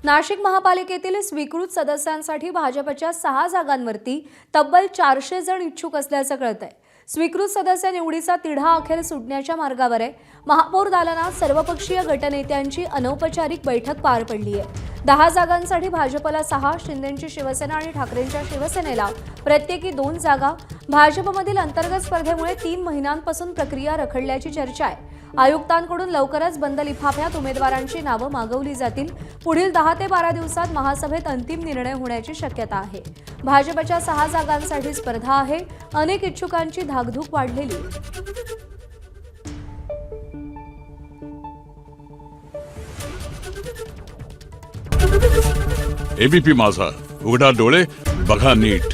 नाशिक महापालिकेतील स्वीकृत सदस्यांसाठी भाजपच्या 6 जागांवरती तब्बल 400 जण इच्छुक असल्याचं कळतंय। स्वीकृत सदस्य निवडीचा तिढा अखेर सुटण्याच्या मार्गावर आहे। महापौर दालनात सर्वपक्षीय गटनेत्यांची अनौपचारिक बैठक पार पडली आहे। 10 जागांसाठी भाजपला 6, शिंदेंची शिवसेना आणि ठाकरेंच्या शिवसेनेला प्रत्येकी 2 जागा। भाजपमधील अंतर्गत स्पर्धेमुळे 3 महिन्यांपासून प्रक्रिया रखडल्याची चर्चा आहे। आयुक्तांकडून लवकरच बंद लिफाफ्यात उमेदवारांची नावं मागवली जातील। पुढील 10 ते 12 दिवसात महासभेत अंतिम निर्णय होण्याची शक्यता आहे। भाजपच्या 6 जागांसाठी स्पर्धा आहे। अनेक इच्छुकांची धाकधूक वाढलेली एबीपी माझा, उघडा डोळे बघा नीट।